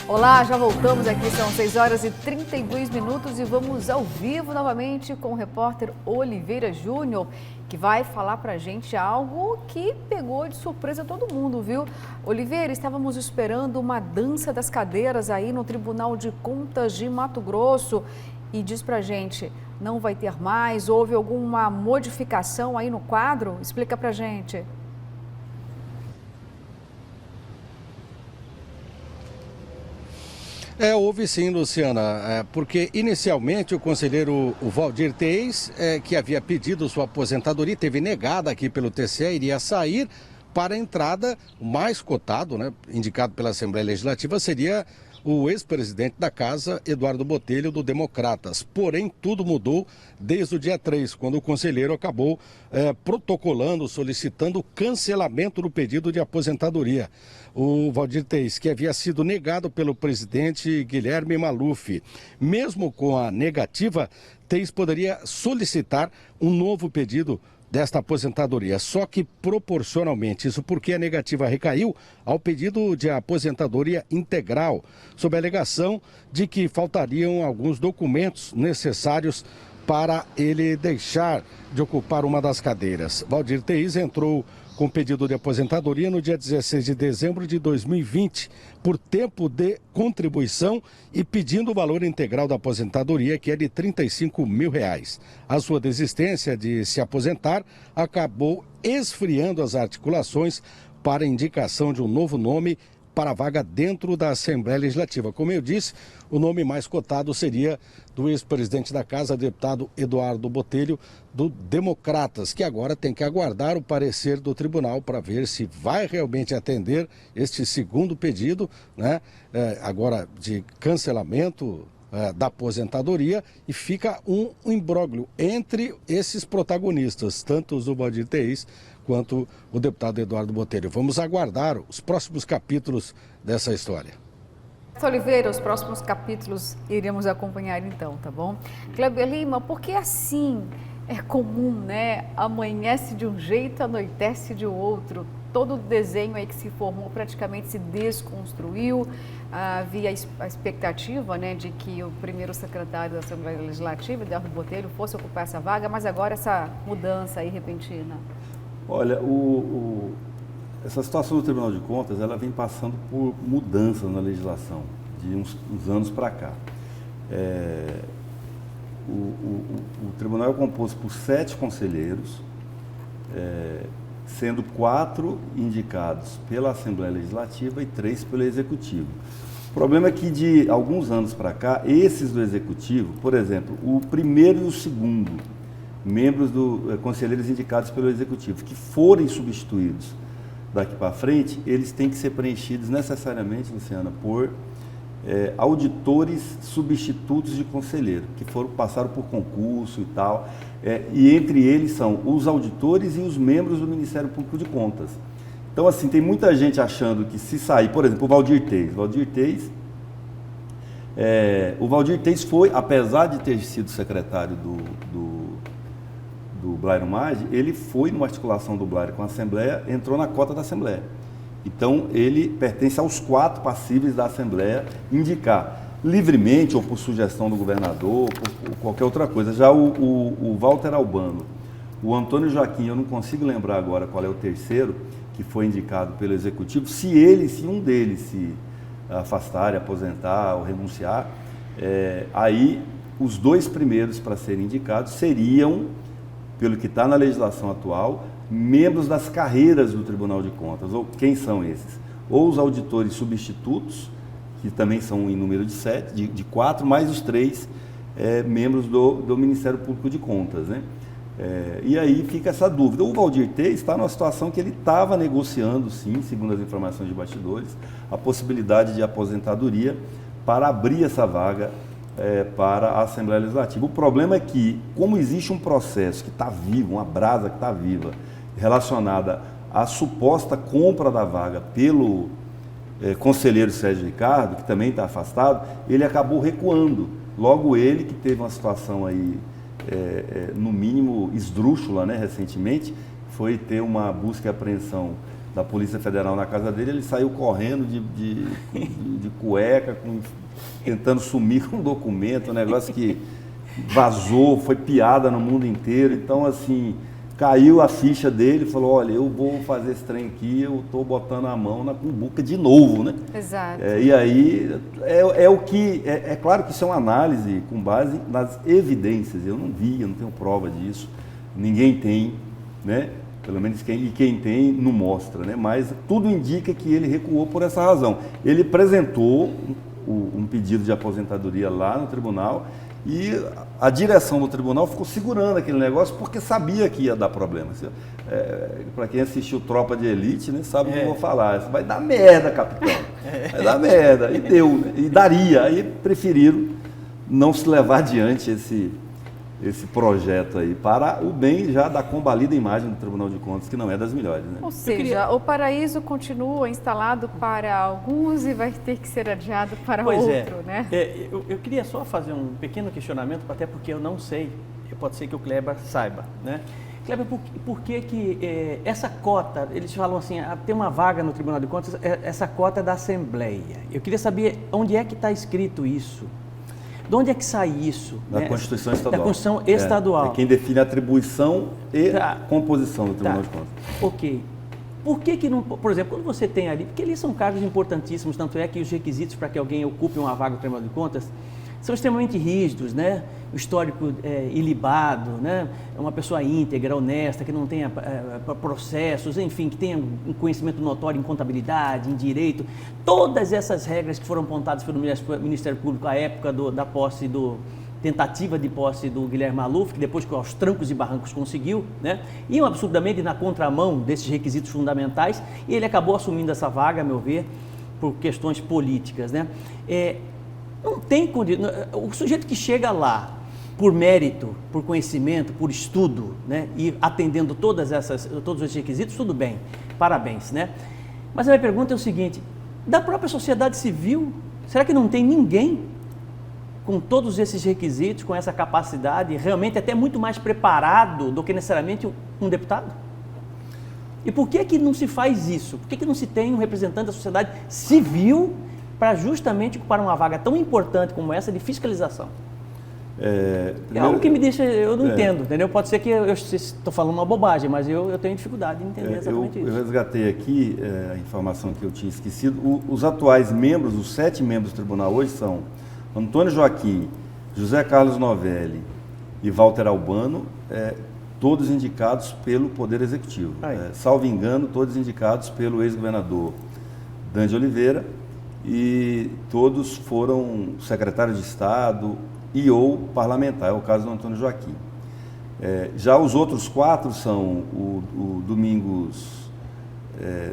Olá, já voltamos aqui, são 6 horas e 32 minutos e vamos ao vivo novamente com o repórter Oliveira Júnior, que vai falar pra gente algo que pegou de surpresa todo mundo, viu? Oliveira, estávamos esperando uma dança das cadeiras aí no Tribunal de Contas de Mato Grosso e diz pra gente, não vai ter mais, houve alguma modificação aí no quadro? Explica pra gente. Houve sim, Luciana, porque inicialmente o conselheiro Valdir Teis, que havia pedido sua aposentadoria, teve negada aqui pelo TCE, iria sair para a entrada, o mais cotado, né, indicado pela Assembleia Legislativa, seria o ex-presidente da casa, Eduardo Botelho, do Democratas. Porém, tudo mudou desde o dia 3, quando o conselheiro acabou protocolando, solicitando o cancelamento do pedido de aposentadoria. O Valdir Teis, que havia sido negado pelo presidente Guilherme Maluf. Mesmo com a negativa, Teis poderia solicitar um novo pedido desta aposentadoria, só que proporcionalmente, isso porque a negativa recaiu ao pedido de aposentadoria integral, sob a alegação de que faltariam alguns documentos necessários para ele deixar de ocupar uma das cadeiras. Valdir Teis entrou com pedido de aposentadoria no dia 16 de dezembro de 2020, por tempo de contribuição e pedindo o valor integral da aposentadoria, que é de R$ 35 mil. A sua desistência de se aposentar acabou esfriando as articulações para a indicação de um novo nome para a vaga dentro da Assembleia Legislativa. Como eu disse, o nome mais cotado seria do ex-presidente da Casa, deputado Eduardo Botelho, do Democratas, que agora tem que aguardar o parecer do tribunal para ver se vai realmente atender este segundo pedido, né, agora de cancelamento da aposentadoria, e fica um imbróglio entre esses protagonistas, tanto o Valdir Teis quanto o deputado Eduardo Botelho. Vamos aguardar os próximos capítulos dessa história. Oliveira, os próximos capítulos iremos acompanhar então, tá bom? Kleber Lima, porque assim é comum, né? Amanhece de um jeito, anoitece de outro. Todo o desenho aí que se formou praticamente se desconstruiu. Havia a expectativa, né, de que o primeiro secretário da Assembleia Legislativa, Eduardo Botelho, fosse ocupar essa vaga, mas agora essa mudança aí repentina. Olha, essa situação do Tribunal de Contas, ela vem passando por mudanças na legislação de uns anos para cá. O tribunal é composto por 7 conselheiros, sendo 4 indicados pela Assembleia Legislativa e 3 pelo Executivo. O problema é que de alguns anos para cá, esses do Executivo, por exemplo, o primeiro e o segundo membros conselheiros indicados pelo Executivo, que forem substituídos daqui para frente, eles têm que ser preenchidos necessariamente, Luciana, por auditores substitutos de conselheiro, que passaram por concurso e tal, e entre eles são os auditores e os membros do Ministério Público de Contas. Então, assim, tem muita gente achando que se sair, por exemplo, o Valdir Teis foi, apesar de ter sido secretário do Blairo Maggi, ele foi numa articulação do Blairo com a Assembleia, entrou na cota da Assembleia. Então, ele pertence aos 4 passíveis da Assembleia indicar livremente ou por sugestão do governador, por qualquer outra coisa. Já o Walter Albano, o Antônio Joaquim, eu não consigo lembrar agora qual é o terceiro, que foi indicado pelo Executivo, se um deles se afastar, aposentar ou renunciar, aí os 2 primeiros para serem indicados seriam, pelo que está na legislação atual, membros das carreiras do Tribunal de Contas. Ou quem são esses? Ou os auditores substitutos, que também são em número de 4, mais os 3 membros do Ministério Público de Contas, né? E aí fica essa dúvida. O Valdir Teis está numa situação que ele estava negociando, sim, segundo as informações de bastidores, a possibilidade de aposentadoria para abrir essa vaga para a Assembleia Legislativa. O problema é que, como existe um processo que está vivo, uma brasa que está viva, relacionada à suposta compra da vaga pelo conselheiro Sérgio Ricardo, que também está afastado, ele acabou recuando. Logo ele, que teve uma situação aí, no mínimo esdrúxula, né, recentemente, foi ter uma busca e apreensão da Polícia Federal na casa dele, ele saiu correndo de cueca, tentando sumir com um documento, um negócio que vazou, foi piada no mundo inteiro. Então, assim, caiu a ficha dele, falou, olha, eu vou fazer esse trem aqui, eu estou botando a mão na cumbuca de novo, né? Exato. E aí, é claro que isso é uma análise com base nas evidências. Eu não tenho prova disso, ninguém tem, né? Pelo menos quem tem não mostra, né? Mas tudo indica que ele recuou por essa razão. Ele apresentou um pedido de aposentadoria lá no tribunal e a direção do tribunal ficou segurando aquele negócio porque sabia que ia dar problema. Para quem assistiu Tropa de Elite, né, sabe o que eu vou falar. Vai dar merda, capitão. Vai dar merda. E deu, né? E daria. Aí preferiram não se levar adiante esse projeto aí, para o bem já da combalida imagem do Tribunal de Contas, que não é das melhores, né? Ou seja, o paraíso continua instalado para alguns e vai ter que ser adiado para outro, né? Eu queria só fazer um pequeno questionamento, até porque eu não sei, pode ser que o Kleber saiba, né? Kleber, por que essa cota, eles falam assim, tem uma vaga no Tribunal de Contas, essa cota é da Assembleia. Eu queria saber onde é que está escrito isso. De onde é que sai isso? Da Constituição Estadual. Da Constituição Estadual. É quem define a atribuição e composição do Tribunal de Contas. Ok. Por que não, por exemplo, quando você tem ali, porque ali são cargos importantíssimos, tanto é que os requisitos para que alguém ocupe uma vaga no Tribunal de Contas são extremamente rígidos, né? O histórico ilibado, né? É uma pessoa íntegra, honesta, que não tenha processos, enfim, que tenha um conhecimento notório em contabilidade, em direito. Todas essas regras que foram apontadas pelo Ministério Público à época da tentativa de posse do Guilherme Maluf, que depois aos trancos e barrancos conseguiu, né? Iam absurdamente na contramão desses requisitos fundamentais e ele acabou assumindo essa vaga, a meu ver, por questões políticas, né? Não tem condição. O sujeito que chega lá por mérito, por conhecimento, por estudo, né, e atendendo todos os requisitos, tudo bem, parabéns, né? Mas a minha pergunta é o seguinte: da própria sociedade civil, será que não tem ninguém com todos esses requisitos, com essa capacidade, realmente até muito mais preparado do que necessariamente um deputado? E por que não se faz isso? Por que não se tem um representante da sociedade civil para justamente ocupar uma vaga tão importante como essa de fiscalização? É algo que me deixa, eu não entendo, entendeu? Pode ser que eu estou falando uma bobagem, mas eu tenho dificuldade em entender exatamente isso. Eu resgatei aqui a informação que eu tinha esquecido. Os atuais membros, os 7 membros do tribunal hoje são Antônio Joaquim, José Carlos Novelli e Walter Albano, todos indicados pelo Poder Executivo. Salvo engano, todos indicados pelo ex-governador Dante Oliveira, e todos foram secretários de Estado e ou parlamentar, é o caso do Antônio Joaquim. Já os outros 4 são o Domingos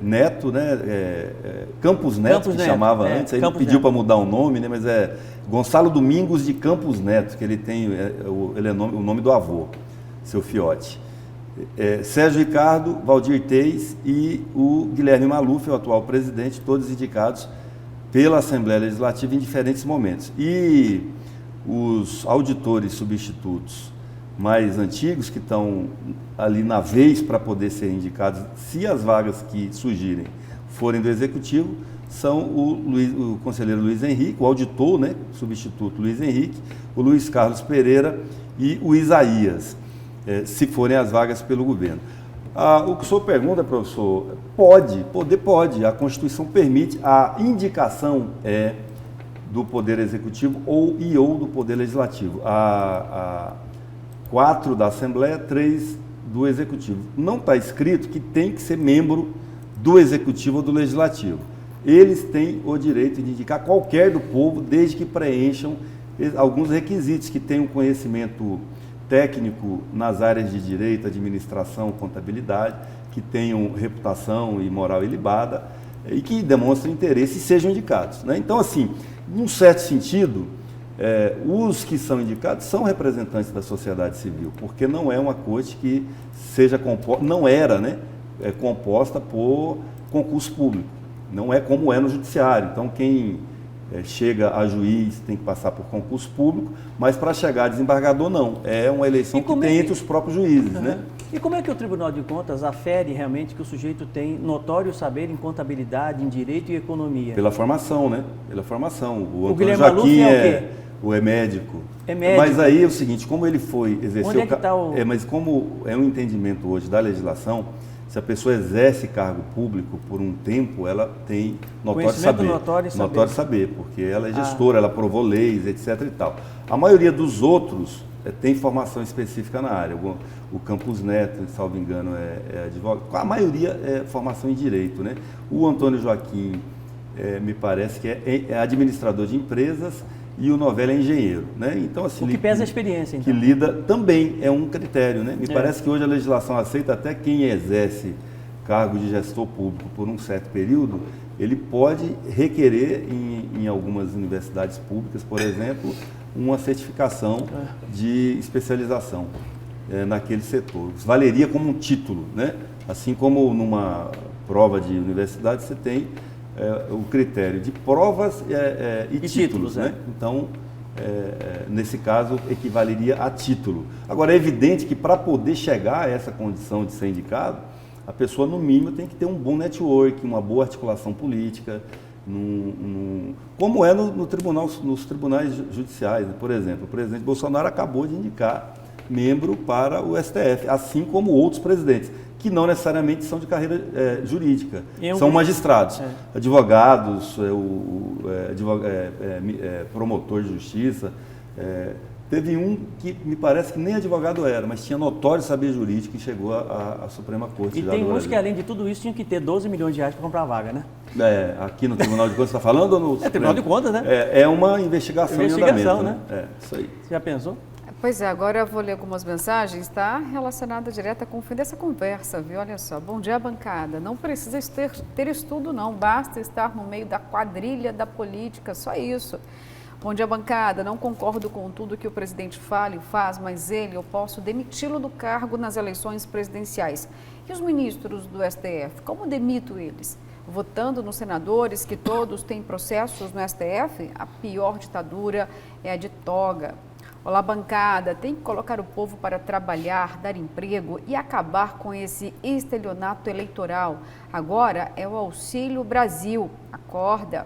Neto, né? Campos Neto, que chamava antes, aí ele pediu para mudar o nome, né? Mas é Gonçalo Domingos de Campos Neto, que ele tem o nome do avô, seu fiote. Sérgio Ricardo, Valdir Teis e o Guilherme Maluf, o atual presidente, todos indicados pela Assembleia Legislativa em diferentes momentos. E os auditores substitutos mais antigos, que estão ali na vez para poder ser indicados, se as vagas que surgirem forem do Executivo, são o conselheiro Luiz Henrique, o auditor, né, substituto Luiz Henrique, o Luiz Carlos Pereira e o Isaías, se forem as vagas pelo governo. O que o senhor pergunta, professor, pode, a Constituição permite, a indicação do Poder Executivo ou do Poder Legislativo. 4 da Assembleia, 3 do Executivo. Não está escrito que tem que ser membro do Executivo ou do Legislativo. Eles têm o direito de indicar qualquer do povo, desde que preencham alguns requisitos, que tenham conhecimento técnico nas áreas de direito, administração, contabilidade, que tenham reputação e moral ilibada e que demonstrem interesse e sejam indicados, né? Então, assim, num certo sentido, os que são indicados são representantes da sociedade civil, porque não é uma corte que seja composta, não era, né, composta por concurso público, não é como é no judiciário. Então, quem chega a juiz tem que passar por concurso público, mas para chegar a desembargador não, é uma eleição que tem entre os próprios juízes, né? E como é que o Tribunal de Contas afere realmente que o sujeito tem notório saber em contabilidade, em direito e economia? Pela formação, né? Pela formação. O Antônio Guilherme Joaquim Maluf é o quê? é médico. É médico. Mas aí é o seguinte, como ele foi exercer Onde é que está o... mas como é um entendimento hoje da legislação, se a pessoa exerce cargo público por um tempo, ela tem notório saber, porque ela é gestora, ela aprovou leis, etc. e tal. A maioria dos outros tem formação específica na área. O Campos Neto, salvo engano, é advogado. A maioria é formação em direito, né? O Antônio Joaquim, me parece que é administrador de empresas, e o Novelli é engenheiro, né? Então, assim, o que pesa a experiência, então. Que lida também é um critério, né? Me parece que hoje a legislação aceita até quem exerce cargo de gestor público por um certo período, ele pode requerer em algumas universidades públicas, por exemplo, uma certificação de especialização naquele setor. Isso valeria como um título, né? Assim como numa prova de universidade você tem o critério de provas e títulos, né? Então, nesse caso, equivaleria a título. Agora, é evidente que para poder chegar a essa condição de ser indicado, a pessoa, no mínimo, tem que ter um bom network, uma boa articulação política, como é nos tribunais judiciais, né? Por exemplo, o presidente Bolsonaro acabou de indicar membro para o STF, assim como outros presidentes, que não necessariamente são de carreira jurídica, são magistrados, advogados, promotor de justiça. Teve um que me parece que nem advogado era, mas tinha notório saber jurídico e chegou à Suprema Corte. E tem uns que, além de tudo isso, tinham que ter 12 milhões de reais para comprar a vaga, né? Aqui no Tribunal de Contas, você está falando? Ou no Tribunal de Contas, né? É uma investigação em andamento, né? Isso aí. Você já pensou? Pois é, agora eu vou ler algumas mensagens, está relacionada direta com o fim dessa conversa, viu? Olha só, bom dia, bancada. Não precisa ter estudo, não, basta estar no meio da quadrilha da política, só isso. Bom dia, bancada. Não concordo com tudo que o presidente fala e faz, mas eu posso demiti-lo do cargo nas eleições presidenciais. E os ministros do STF, como demito eles? Votando nos senadores, que todos têm processos no STF? A pior ditadura é a de toga. Olá, bancada. Tem que colocar o povo para trabalhar, dar emprego e acabar com esse estelionato eleitoral. Agora é o Auxílio Brasil. Acorda.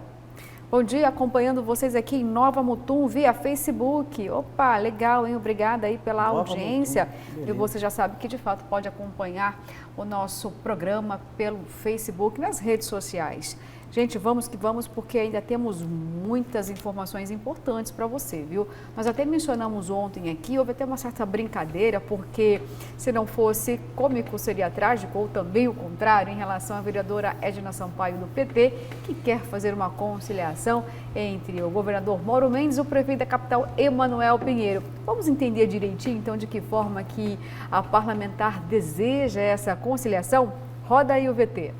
Bom dia, acompanhando vocês aqui em Nova Mutum via Facebook. Opa, legal, hein? Obrigada aí pela audiência. E você já sabe que, de fato, pode acompanhar o nosso programa pelo Facebook, nas redes sociais. Gente, vamos que vamos, porque ainda temos muitas informações importantes para você, viu? Nós até mencionamos ontem aqui, houve até uma certa brincadeira, porque se não fosse cômico seria trágico, ou também o contrário, em relação à vereadora Edna Sampaio do PT, que quer fazer uma conciliação entre o governador Mauro Mendes e o prefeito da capital, Emanuel Pinheiro. Vamos entender direitinho, então, de que forma que a parlamentar deseja essa conciliação? Roda aí o VT.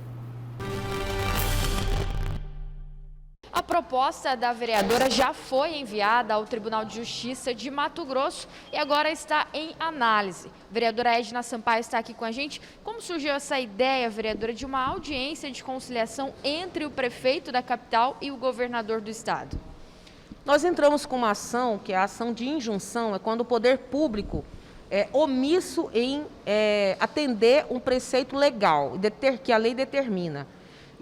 A proposta da vereadora já foi enviada ao Tribunal de Justiça de Mato Grosso e agora está em análise. A vereadora Edna Sampaio está aqui com a gente. Como surgiu essa ideia, vereadora, de uma audiência de conciliação entre o prefeito da capital e o governador do estado? Nós entramos com uma ação, que é a ação de injunção, é quando o poder público é omisso em atender um preceito legal, que a lei determina.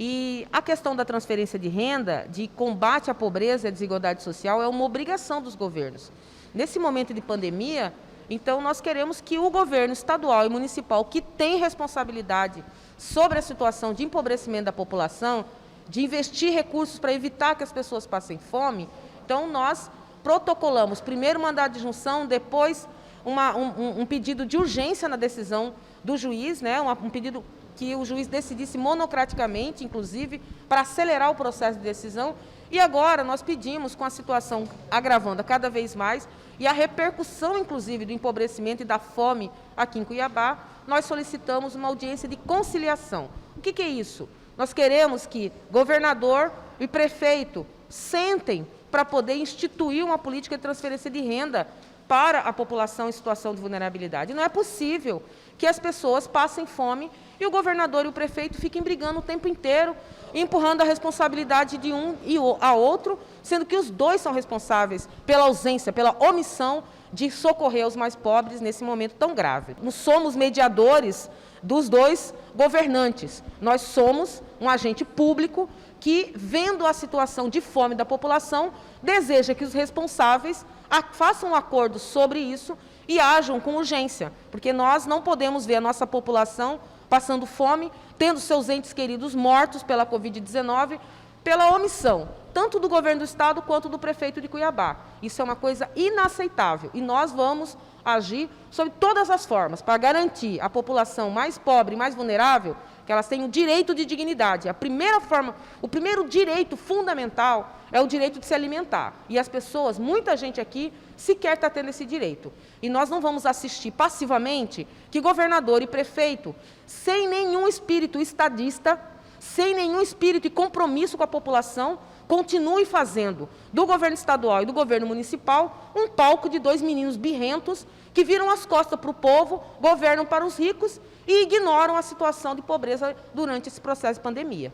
E a questão da transferência de renda, de combate à pobreza e à desigualdade social, é uma obrigação dos governos. Nesse momento de pandemia, então, nós queremos que o governo estadual e municipal, que tem responsabilidade sobre a situação de empobrecimento da população, de investir recursos para evitar que as pessoas passem fome, então nós protocolamos primeiro mandado de injunção, depois um pedido de urgência na decisão do juiz, né, um pedido que o juiz decidisse monocraticamente, inclusive, para acelerar o processo de decisão. E agora nós pedimos, com a situação agravando cada vez mais, e a repercussão, inclusive, do empobrecimento e da fome aqui em Cuiabá, nós solicitamos uma audiência de conciliação. O que é isso? Nós queremos que governador e prefeito sentem para poder instituir uma política de transferência de renda para a população em situação de vulnerabilidade. Não é possível que as pessoas passem fome e o governador e o prefeito fiquem brigando o tempo inteiro, empurrando a responsabilidade de um e a outro, sendo que os dois são responsáveis pela ausência, pela omissão de socorrer os mais pobres nesse momento tão grave. Nós somos mediadores dos dois governantes. Nós somos um agente público que, vendo a situação de fome da população, deseja que os responsáveis façam um acordo sobre isso e ajam com urgência, porque nós não podemos ver a nossa população passando fome, tendo seus entes queridos mortos pela Covid-19, pela omissão, tanto do governo do estado quanto do prefeito de Cuiabá. Isso é uma coisa inaceitável e nós vamos agir sob todas as formas para garantir à população mais pobre e mais vulnerável que elas tenham o direito de dignidade. A primeira forma, o primeiro direito fundamental é o direito de se alimentar. E as pessoas, muita gente aqui, sequer está tendo esse direito. E nós não vamos assistir passivamente que governador e prefeito, sem nenhum espírito estadista, sem nenhum espírito e compromisso com a população, continue fazendo do governo estadual e do governo municipal um palco de dois meninos birrentos que viram as costas para o povo, governam para os ricos e ignoram a situação de pobreza durante esse processo de pandemia.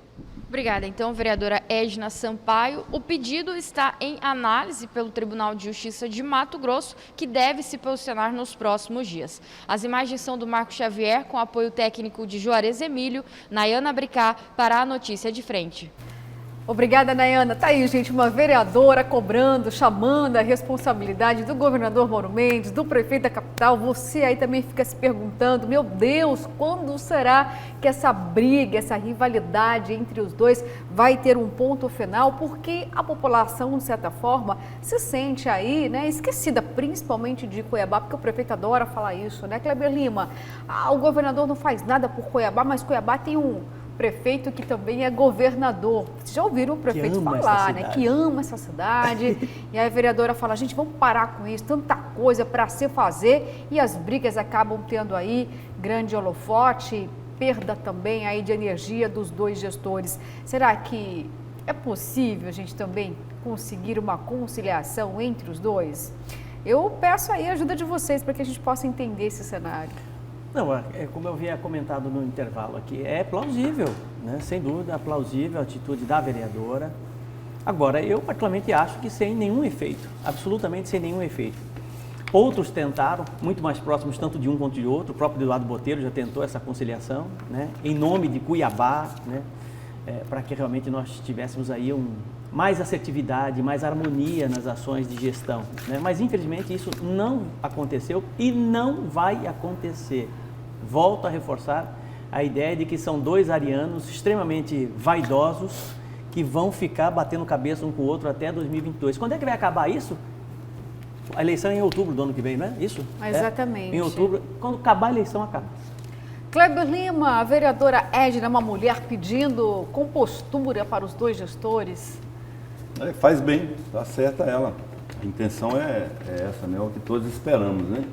Obrigada. Então, vereadora Edna Sampaio, o pedido está em análise pelo Tribunal de Justiça de Mato Grosso, que deve se posicionar nos próximos dias. As imagens são do Marco Xavier, com apoio técnico de Juarez Emílio, Nayana Bricá, para a Notícia de Frente. Obrigada, Nayana. Tá aí, gente, uma vereadora cobrando, chamando a responsabilidade do governador Mauro Mendes, do prefeito da capital. Você aí também fica se perguntando, meu Deus, quando será que essa briga, essa rivalidade entre os dois vai ter um ponto final? Porque a população, de certa forma, se sente aí, né, esquecida, principalmente de Cuiabá, porque o prefeito adora falar isso, né, Kleber Lima? O governador não faz nada por Cuiabá, mas Cuiabá tem um prefeito que também é governador. Vocês já ouviram o prefeito falar, né? Que ama essa cidade. E aí a vereadora fala, gente, vamos parar com isso, tanta coisa para se fazer. E as brigas acabam tendo aí grande holofote, perda também aí de energia dos dois gestores. Será que é possível a gente também conseguir uma conciliação entre os dois? Eu peço aí a ajuda de vocês para que a gente possa entender esse cenário. Não, como eu havia comentado no intervalo aqui, é plausível, né? Sem dúvida, é plausível a atitude da vereadora. Agora, eu particularmente acho que sem nenhum efeito, absolutamente sem nenhum efeito. Outros tentaram, muito mais próximos tanto de um quanto de outro, o próprio Eduardo Botelho já tentou essa conciliação, né? Em nome de Cuiabá, né? Para que realmente nós tivéssemos aí mais assertividade, mais harmonia nas ações de gestão, né? Mas infelizmente isso não aconteceu e não vai acontecer. Volto a reforçar a ideia de que são dois arianos extremamente vaidosos que vão ficar batendo cabeça um com o outro até 2022. Quando é que vai acabar isso? A eleição é em outubro do ano que vem, não é isso? Exatamente. Em outubro, quando acabar a eleição, acaba. Kleber Lima, a vereadora Edna, uma mulher pedindo compostura para os dois gestores. Faz bem, tá certa ela. A intenção é essa, né? É o que todos esperamos, né?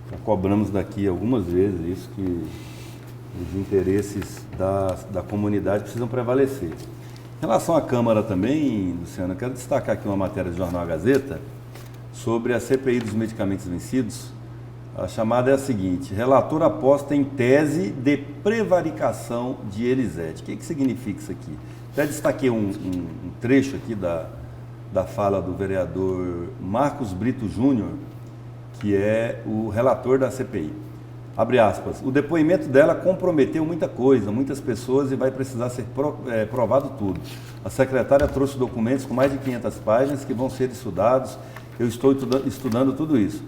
Já cobramos daqui algumas vezes isso, que os interesses da comunidade precisam prevalecer. Em relação à Câmara também, Luciana, quero destacar aqui uma matéria do Jornal A Gazeta sobre a CPI dos medicamentos vencidos. A chamada é a seguinte: relator aposta em tese de prevaricação de Elisete. O que significa isso aqui? Até destaquei um trecho aqui da fala do vereador Marcos Brito Júnior, que é o relator da CPI. Abre aspas, o depoimento dela comprometeu muita coisa, muitas pessoas e vai precisar ser provado tudo. A secretária trouxe documentos com mais de 500 páginas que vão ser estudados, eu estou estudando tudo isso.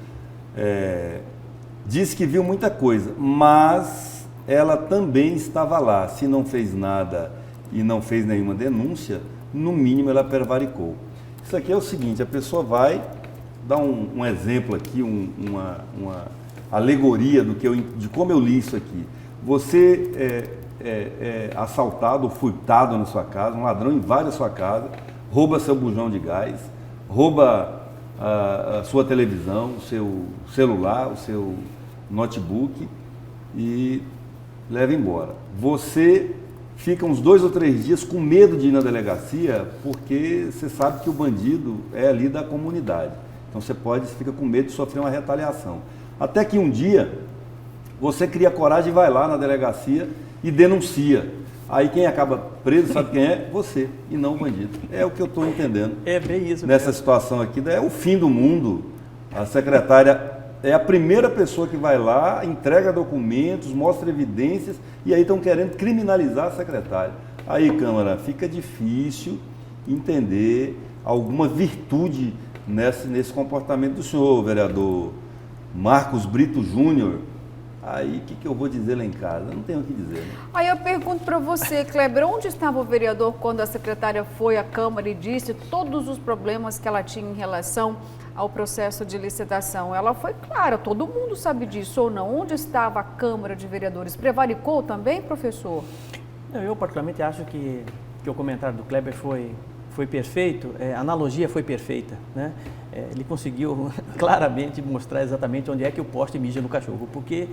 Diz que viu muita coisa, mas ela também estava lá. Se não fez nada e não fez nenhuma denúncia, no mínimo ela prevaricou. Isso aqui é o seguinte, a pessoa vai dar um exemplo aqui, uma alegoria de como eu li isso aqui. Você é assaltado ou furtado na sua casa, um ladrão invade a sua casa, rouba seu bujão de gás, rouba a sua televisão, o seu celular, o seu notebook e leva embora. Você fica uns 2 ou 3 dias com medo de ir na delegacia, porque você sabe que o bandido é ali da comunidade. Então você fica com medo de sofrer uma retaliação. Até que um dia você cria coragem e vai lá na delegacia e denuncia. Aí quem acaba preso, sabe quem é? Você, e não o bandido. É o que eu estou entendendo. É bem isso. Nessa situação aqui, é o fim do mundo, A secretária é a primeira pessoa que vai lá, entrega documentos, mostra evidências e aí estão querendo criminalizar a secretária. Aí, Câmara, fica difícil entender alguma virtude nesse comportamento do senhor, vereador Marcos Brito Júnior. Aí, o que eu vou dizer lá em casa? Não tenho o que dizer. Né? Aí eu pergunto para você, Kleber, onde estava o vereador quando a secretária foi à Câmara e disse todos os problemas que ela tinha em relação ao processo de licitação? Ela foi clara, todo mundo sabe disso ou não? Onde estava a Câmara de Vereadores? Prevaricou também, professor? Eu particularmente acho que o comentário do Kleber foi perfeito, a analogia foi perfeita, né? Ele conseguiu claramente mostrar exatamente onde é que o poste mija no cachorro, porque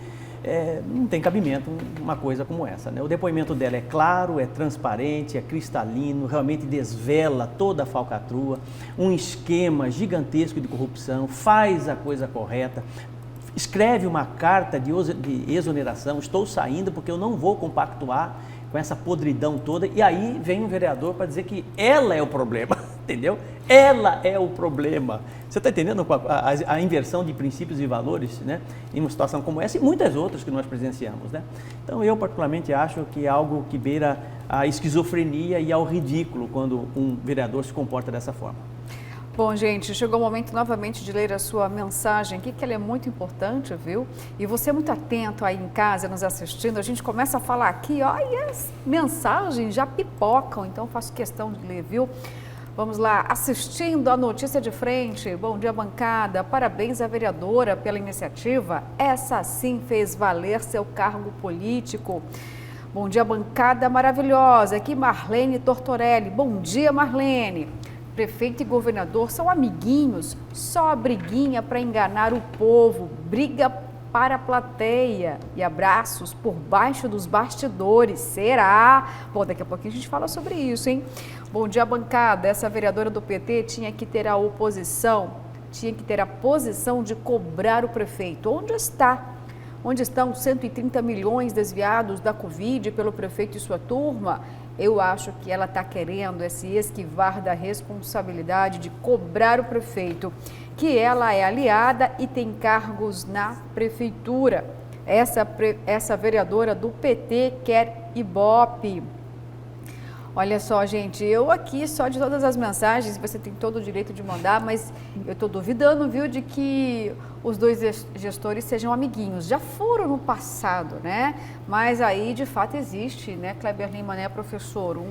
não tem cabimento uma coisa como essa, né? O depoimento dela é claro, é transparente, é cristalino, realmente desvela toda a falcatrua, um esquema gigantesco de corrupção, faz a coisa correta, escreve uma carta de exoneração, estou saindo porque eu não vou compactuar com essa podridão toda, e aí vem um vereador para dizer que ela é o problema, entendeu? Ela é o problema. Você está entendendo a inversão de princípios e valores, né? Em uma situação como essa e muitas outras que nós presenciamos, né? Então eu particularmente acho que é algo que beira a esquizofrenia e ao ridículo quando um vereador se comporta dessa forma. Bom, gente, chegou o momento novamente de ler a sua mensagem aqui, que ela é muito importante, viu? E você é muito atento aí em casa, nos assistindo, a gente começa a falar aqui, ó, e as mensagens já pipocam, então eu faço questão de ler, viu? Vamos lá, assistindo a notícia de frente, bom dia bancada, parabéns à vereadora pela iniciativa, essa sim fez valer seu cargo político. Bom dia bancada maravilhosa, aqui Marlene Tortorelli, bom dia Marlene. Prefeito e governador são amiguinhos, só briguinha para enganar o povo, briga para a plateia e abraços por baixo dos bastidores, será? Bom, daqui a pouquinho a gente fala sobre isso, hein? Bom dia, bancada, essa vereadora do PT tinha que ter a posição de cobrar o prefeito. Onde está? Onde estão 130 milhões desviados da Covid pelo prefeito e sua turma? Eu acho que ela está querendo se esquivar da responsabilidade de cobrar o prefeito, que ela é aliada e tem cargos na prefeitura. Essa vereadora do PT quer Ibope. Olha só, gente, eu aqui só de todas as mensagens, você tem todo o direito de mandar, mas eu estou duvidando, viu, de que os dois gestores sejam amiguinhos. Já foram no passado, né? Mas aí, de fato, existe, né, Kleber Lima, né, professor,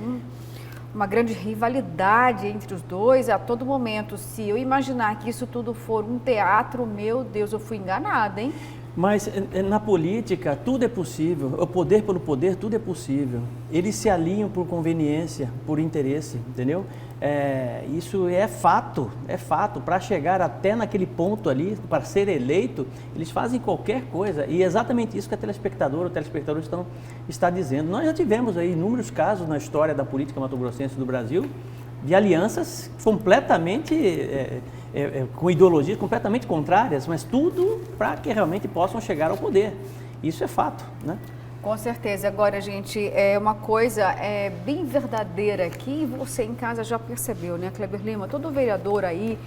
uma grande rivalidade entre os dois a todo momento. Se eu imaginar que isso tudo for um teatro, meu Deus, eu fui enganada, hein? Mas na política tudo é possível, o poder pelo poder tudo é possível. Eles se alinham por conveniência, por interesse, entendeu? Isso é fato. Para chegar até naquele ponto ali, para ser eleito, eles fazem qualquer coisa. E é exatamente isso que a telespectadora, o telespectador está dizendo. Nós já tivemos aí inúmeros casos na história da política mato-grossense do Brasil, de alianças completamente... com ideologias completamente contrárias, mas tudo para que realmente possam chegar ao poder. Isso é fato, né? Com certeza. Agora, gente, é uma coisa bem verdadeira que você em casa já percebeu, né, Kleber Lima? Todo vereador aí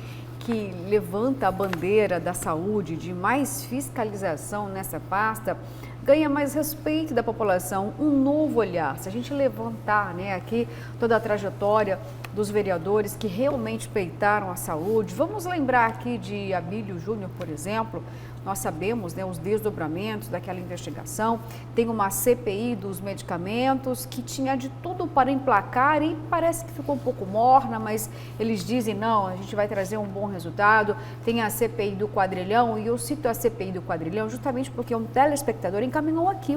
que levanta a bandeira da saúde, de mais fiscalização nessa pasta, ganha mais respeito da população, um novo olhar. Se a gente levantar, né, aqui toda a trajetória dos vereadores que realmente peitaram a saúde, vamos lembrar aqui de Abílio Júnior, por exemplo. Nós sabemos, né, os desdobramentos daquela investigação. Tem uma CPI dos medicamentos que tinha de tudo para emplacar e parece que ficou um pouco morna, mas eles dizem, não, a gente vai trazer um bom resultado. Tem a CPI do quadrilhão, e eu cito a CPI do quadrilhão justamente porque um telespectador encaminhou aqui,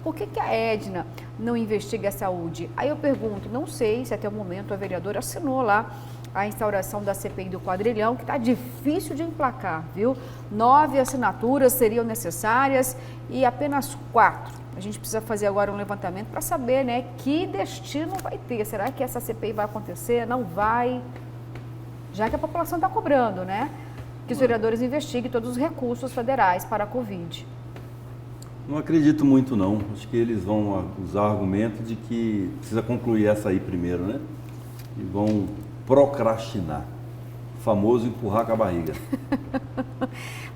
por que a Edna não investiga a saúde? Aí eu pergunto, não sei se até o momento a vereadora assinou lá a instauração da CPI do quadrilhão, que está difícil de emplacar, viu? 9 assinaturas seriam necessárias e apenas 4. A gente precisa fazer agora um levantamento para saber, né, que destino vai ter. Será que essa CPI vai acontecer? Não vai? Já que a população está cobrando, né? Que os vereadores investiguem todos os recursos federais para a Covid. Não acredito muito, não. Acho que eles vão usar o argumento de que precisa concluir essa aí primeiro, né? E vão procrastinar. famoso empurrar com a barriga.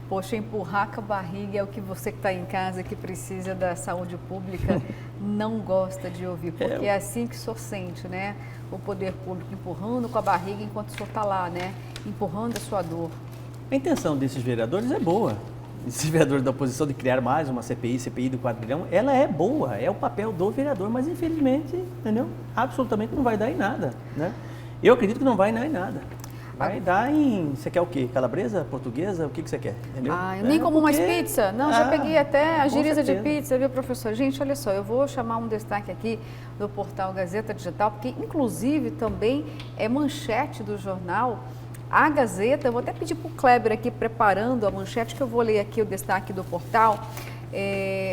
Poxa, empurrar com a barriga é o que você que está em casa, que precisa da saúde pública, não gosta de ouvir, porque é assim que o senhor sente, né? O poder público empurrando com a barriga enquanto o senhor está lá, né? Empurrando a sua dor. A intenção desses vereadores é boa. Esses vereadores da oposição de criar mais uma CPI do quadrilhão, ela é boa, é o papel do vereador, mas infelizmente, entendeu? Absolutamente não vai dar em nada, né? Eu acredito que não vai dar em nada. Vai dar em... Você quer o quê? Calabresa? Portuguesa? O que você quer? Entendeu? Eu nem como mais pizza. Não, já peguei até a giriza de pizza, viu, professor? Gente, olha só, eu vou chamar um destaque aqui do portal Gazeta Digital, porque inclusive também é manchete do jornal A Gazeta. Eu vou até pedir para o Kleber aqui, preparando a manchete, que eu vou ler aqui o destaque do portal.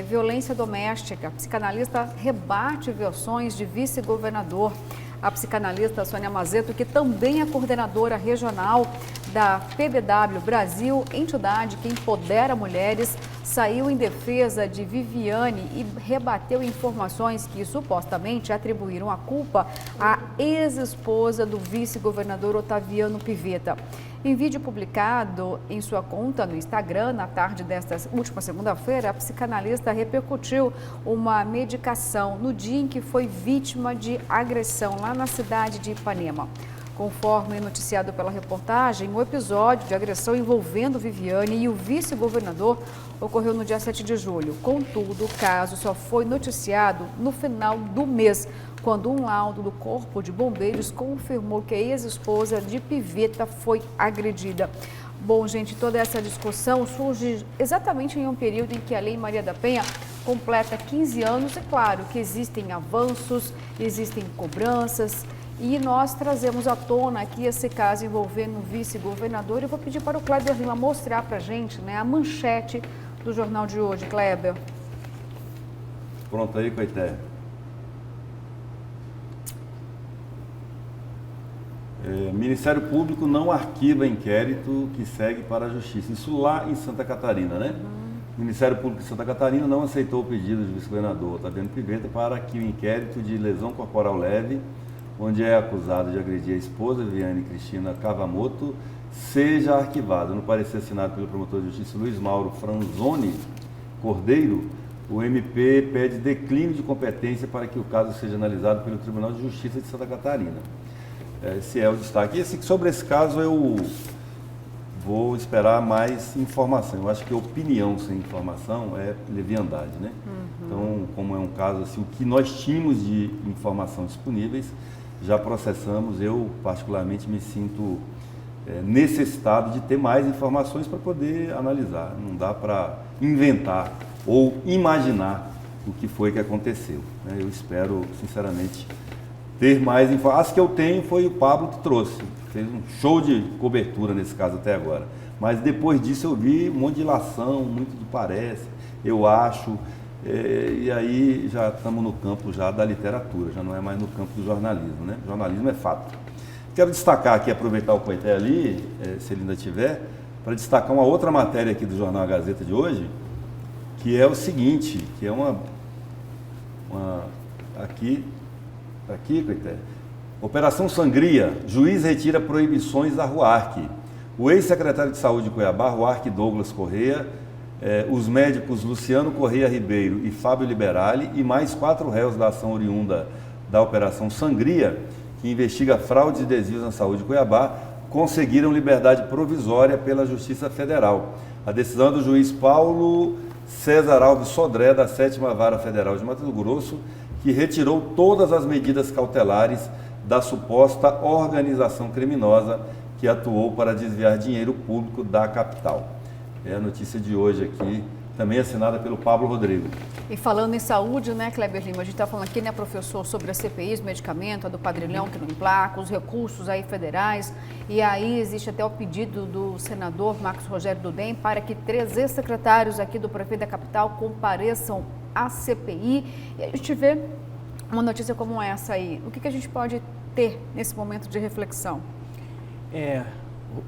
Violência doméstica. Psicanalista rebate versões de vice-governador. A psicanalista Sônia Mazeto, que também é coordenadora regional da PBW Brasil, entidade que empodera mulheres, saiu em defesa de Viviane e rebateu informações que supostamente atribuíram a culpa à ex-esposa do vice-governador Otaviano Pivetta. Em vídeo publicado em sua conta no Instagram, na tarde desta última segunda-feira, a psicanalista repercutiu uma medicação no dia em que foi vítima de agressão lá na cidade de Ipanema. Conforme noticiado pela reportagem, o episódio de agressão envolvendo Viviane e o vice-governador ocorreu no dia 7 de julho. Contudo, o caso só foi noticiado no final do mês, quando um laudo do Corpo de Bombeiros confirmou que a ex-esposa de Pivetta foi agredida. Bom, gente, toda essa discussão surge exatamente em um período em que a Lei Maria da Penha completa 15 anos. É claro que existem avanços, existem cobranças, e nós trazemos à tona aqui esse caso envolvendo o vice-governador. Eu vou pedir para o Kleber Lima mostrar para a gente, né, a manchete do jornal de hoje. Kleber. Pronto aí, Coité. Ministério Público não arquiva inquérito que segue para a Justiça. Isso lá em Santa Catarina, né? O Ministério Público de Santa Catarina não aceitou o pedido do vice-governador Otaviano Pivetta para que o inquérito de lesão corporal leve, onde é acusado de agredir a esposa, Viviane Cristina Cavamoto, seja arquivado. No parecer assinado pelo promotor de justiça Luiz Mauro Franzoni Cordeiro, o MP pede declínio de competência para que o caso seja analisado pelo Tribunal de Justiça de Santa Catarina. Esse é o destaque. E sobre esse caso eu vou esperar mais informação. Eu acho que opinião sem informação é leviandade, né? Então, como é um caso assim, o que nós tínhamos de informação disponíveis, já processamos. Eu, particularmente, me sinto necessitado de ter mais informações para poder analisar. Não dá para inventar ou imaginar o que foi que aconteceu, né? Eu espero, sinceramente, ter mais informações. As que eu tenho foi o Pablo que trouxe. Fez um show de cobertura nesse caso até agora. Mas depois disso eu vi um monte de ilação, muito de parece, eu acho. E aí já estamos no campo já da literatura, já não é mais no campo do jornalismo, né? Jornalismo é fato. Quero destacar aqui, aproveitar o Coité ali, se ele ainda tiver, para destacar uma outra matéria aqui do jornal A Gazeta de hoje, que é o seguinte, que é aqui, Coité. Operação Sangria, juiz retira proibições da RUARC. O ex-secretário de Saúde de Cuiabá, RUARC Douglas Correia, os médicos Luciano Correia Ribeiro e Fábio Liberali e mais 4 réus da ação oriunda da Operação Sangria, que investiga fraudes e desvios na saúde de Cuiabá, conseguiram liberdade provisória pela Justiça Federal. A decisão é do juiz Paulo César Alves Sodré, da 7ª Vara Federal de Mato Grosso, que retirou todas as medidas cautelares da suposta organização criminosa que atuou para desviar dinheiro público da capital. É a notícia de hoje aqui, também assinada pelo Pablo Rodrigo. E falando em saúde, né, Kleber Lima, a gente está falando aqui, né, professor, sobre a CPI, os medicamentos, a do quadrilhão que não emplaca, os recursos aí federais, e aí existe até o pedido do senador Marcos Rogério do DEM para que 3 ex-secretários aqui do prefeito da capital compareçam à CPI, e a gente vê uma notícia como essa aí. O que a gente pode ter nesse momento de reflexão?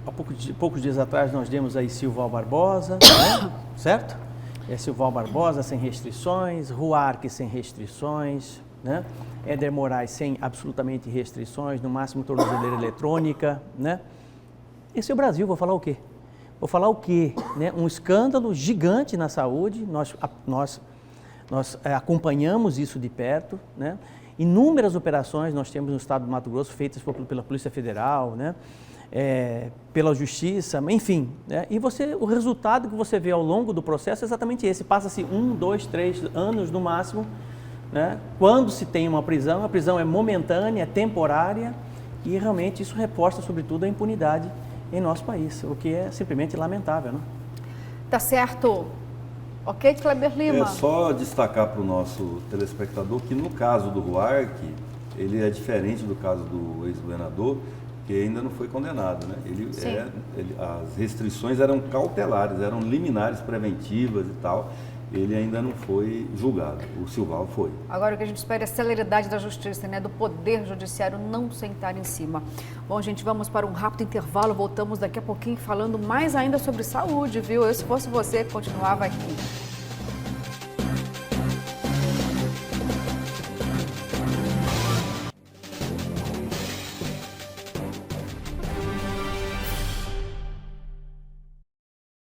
Há poucos dias atrás nós demos aí Silval Barbosa, né? Certo? Silval Barbosa sem restrições, RUARC sem restrições, né? Éder Moraes sem absolutamente restrições, no máximo tornozeleira eletrônica, né? Esse é o Brasil, vou falar o quê? Vou falar o quê? Né? Um escândalo gigante na saúde, nós acompanhamos isso de perto, né? Inúmeras operações nós temos no estado do Mato Grosso feitas pela Polícia Federal, né? Pela Justiça, enfim. Né? E o resultado que você vê ao longo do processo é exatamente esse. Passa-se 1, 2, 3 anos no máximo, né? Quando se tem uma prisão, a prisão é momentânea, é temporária e realmente isso reforça sobretudo a impunidade em nosso país, o que é simplesmente lamentável. Né? Tá certo. Ok, Kleber Lima? É só destacar para o nosso telespectador que no caso do Buarque, ele é diferente do caso do ex-governador, que ainda não foi condenado, né? As restrições eram cautelares, eram liminares preventivas e tal. Ele ainda não foi julgado, o Silval foi. Agora o que a gente espera é a celeridade da justiça, né? Do poder judiciário não sentar em cima. Bom, gente, vamos para um rápido intervalo, voltamos daqui a pouquinho falando mais ainda sobre saúde, viu? Eu, se fosse você, continuava aqui.